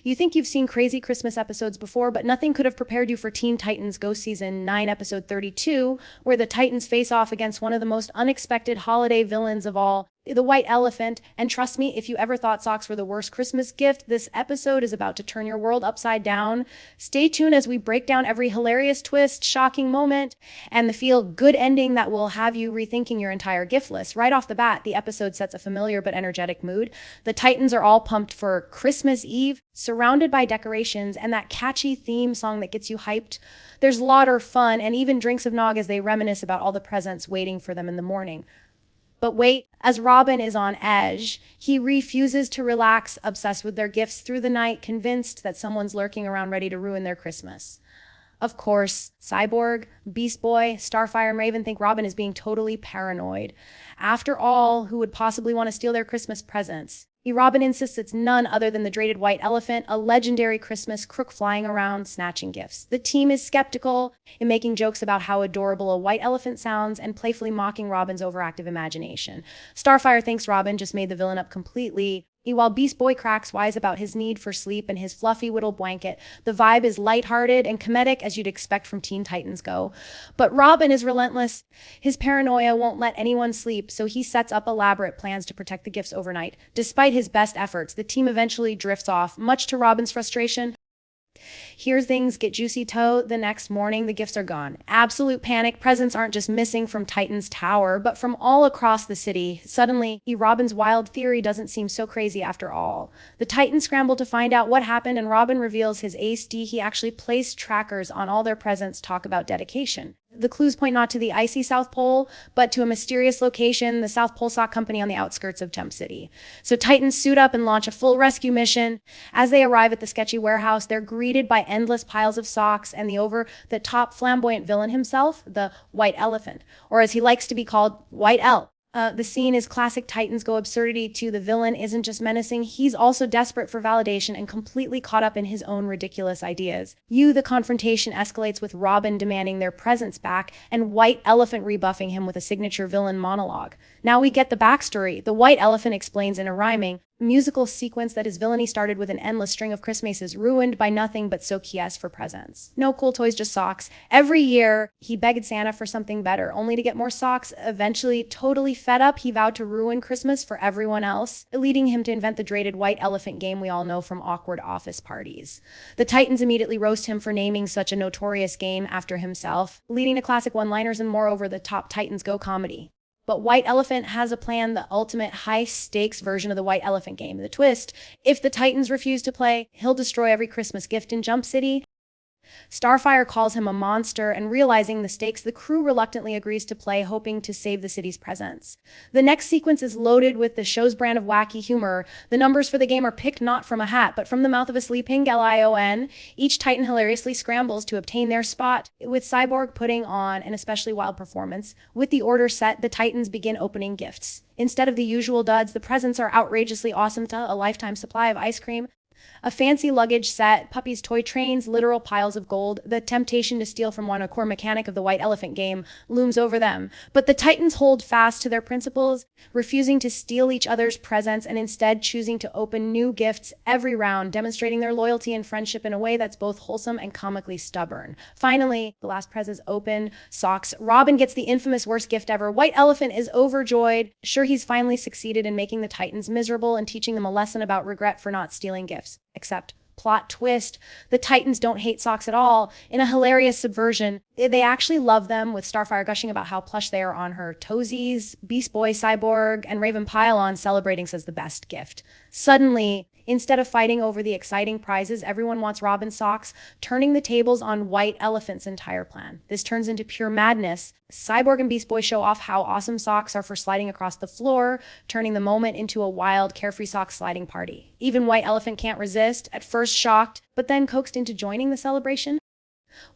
You think you've seen crazy Christmas episodes before, but nothing could have prepared you for Teen Titans Go Season 9, Episode 32, where the Titans face off against one of the most unexpected holiday villains of all, the White Elephant. And trust me, if you ever thought socks were the worst Christmas gift, this episode is about to turn your world upside down. Stay tuned as we break down every hilarious twist, shocking moment, and the feel-good ending that will have you rethinking your entire gift list. Right off the bat, the episode sets a familiar but energetic mood. The Titans are all pumped for Christmas Eve, surrounded by decorations and that catchy theme song that gets you hyped. There's laughter, fun, and even drinks of nog as they reminisce about all the presents waiting for them in the morning. But wait, as Robin is on edge, he refuses to relax, obsessed with their gifts through the night, convinced that someone's lurking around ready to ruin their Christmas. Of course, Cyborg, Beast Boy, Starfire, and Raven think Robin is being totally paranoid. After all, who would possibly want to steal their Christmas presents? Robin insists it's none other than the dreaded White Elephant, a legendary Christmas crook flying around snatching gifts. The team is skeptical in making jokes about how adorable a white elephant sounds and playfully mocking Robin's overactive imagination. Starfire thinks Robin just made the villain up completely, while Beast Boy cracks wise about his need for sleep and his fluffy whittle blanket. The vibe is lighthearted and comedic as you'd expect from Teen Titans Go. But Robin is relentless. His paranoia won't let anyone sleep, so he sets up elaborate plans to protect the gifts overnight. Despite his best efforts, the team eventually drifts off, much to Robin's frustration. Here things get juicy the next morning, the gifts are gone. Absolute panic. Presents aren't just missing from Titan's tower, but from all across the city. Suddenly, Robin's wild theory doesn't seem so crazy after all. The Titans scramble to find out what happened, and Robin reveals his ace D. He actually placed trackers on all their presents. Talk about dedication. The clues point not to the icy South Pole, but to a mysterious location, the South Pole Sock Company on the outskirts of Jump City. So Titans suit up and launch a full rescue mission. As they arrive at the sketchy warehouse, they're greeted by endless piles of socks and the over-the-top flamboyant villain himself, the White Elephant, or as he likes to be called, White L. The scene is classic Titans Go absurdity too. The villain isn't just menacing, he's also desperate for validation and completely caught up in his own ridiculous ideas. The confrontation escalates with Robin demanding their presents back and White Elephant rebuffing him with a signature villain monologue. Now we get the backstory. The White Elephant explains in a rhyming, musical sequence that his villainy started with an endless string of Christmases ruined by nothing but Sokies for presents. No cool toys, just socks. Every year, he begged Santa for something better, only to get more socks. Eventually, totally fed up, he vowed to ruin Christmas for everyone else, leading him to invent the dreaded White Elephant game we all know from awkward office parties. The Titans immediately roast him for naming such a notorious game after himself, leading to classic one-liners and more over-the-top Titans Go comedy. But White Elephant has a plan, the ultimate high-stakes version of the White Elephant game. The twist, if the Titans refuse to play, he'll destroy every Christmas gift in Jump City. Starfire calls him a monster, and realizing the stakes, the crew reluctantly agrees to play, hoping to save the city's presents. The next sequence is loaded with the show's brand of wacky humor. The numbers for the game are picked not from a hat, but from the mouth of a sleeping Lion. Each Titan hilariously scrambles to obtain their spot, with Cyborg putting on an especially wild performance. With the order set, the Titans begin opening gifts. Instead of the usual duds, the presents are outrageously awesome, a lifetime supply of ice cream, a fancy luggage set, puppies' toy trains, literal piles of gold. The temptation to steal from one, a core mechanic of the White Elephant game, looms over them. But the Titans hold fast to their principles, refusing to steal each other's presents and instead choosing to open new gifts every round, demonstrating their loyalty and friendship in a way that's both wholesome and comically stubborn. Finally, the last presents open, socks. Robin gets the infamous worst gift ever. White Elephant is overjoyed, sure he's finally succeeded in making the Titans miserable and teaching them a lesson about regret for not stealing gifts. Except, plot twist, the Titans don't hate socks at all. In a hilarious subversion, they actually love them, with Starfire gushing about how plush they are on her toesies, Beast Boy, Cyborg, and Raven pile on, celebrating as the best gift. Suddenly, instead of fighting over the exciting prizes, everyone wants Robin's socks, turning the tables on White Elephant's entire plan. This turns into pure madness. Cyborg and Beast Boy show off how awesome socks are for sliding across the floor, turning the moment into a wild, carefree sock sliding party. Even White Elephant can't resist, at first shocked, but then coaxed into joining the celebration.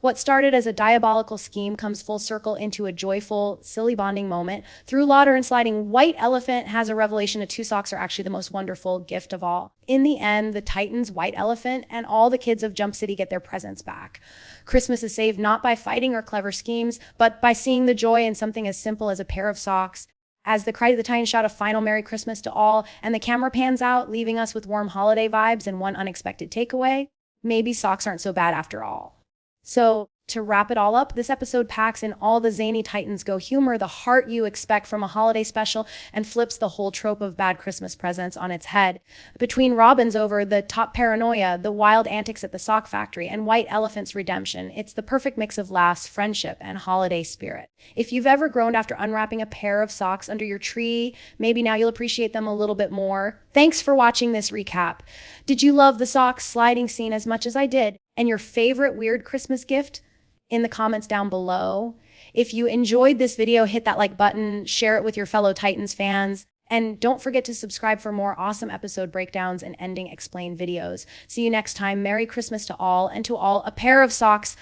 What started as a diabolical scheme comes full circle into a joyful, silly bonding moment. Through laughter and sliding, White Elephant has a revelation that two socks are actually the most wonderful gift of all. In the end, the Titans, White Elephant, and all the kids of Jump City get their presents back. Christmas is saved not by fighting or clever schemes, but by seeing the joy in something as simple as a pair of socks. As the Cry of the Titans shout a final Merry Christmas to all, and the camera pans out, leaving us with warm holiday vibes and one unexpected takeaway, maybe socks aren't so bad after all. So, to wrap it all up, this episode packs in all the zany Titans Go humor, the heart you expect from a holiday special, and flips the whole trope of bad Christmas presents on its head. Between Robin's over the top paranoia, the wild antics at the sock factory, and White Elephant's redemption, it's the perfect mix of laughs, friendship, and holiday spirit. If you've ever groaned after unwrapping a pair of socks under your tree, maybe now you'll appreciate them a little bit more. Thanks for watching this recap. Did you love the socks sliding scene as much as I did? And your favorite weird Christmas gift? In the comments down below. If you enjoyed this video, hit that like button, share it with your fellow Titans fans, and don't forget to subscribe for more awesome episode breakdowns and ending explained videos. See you next time. Merry Christmas to all, and to all, a pair of socks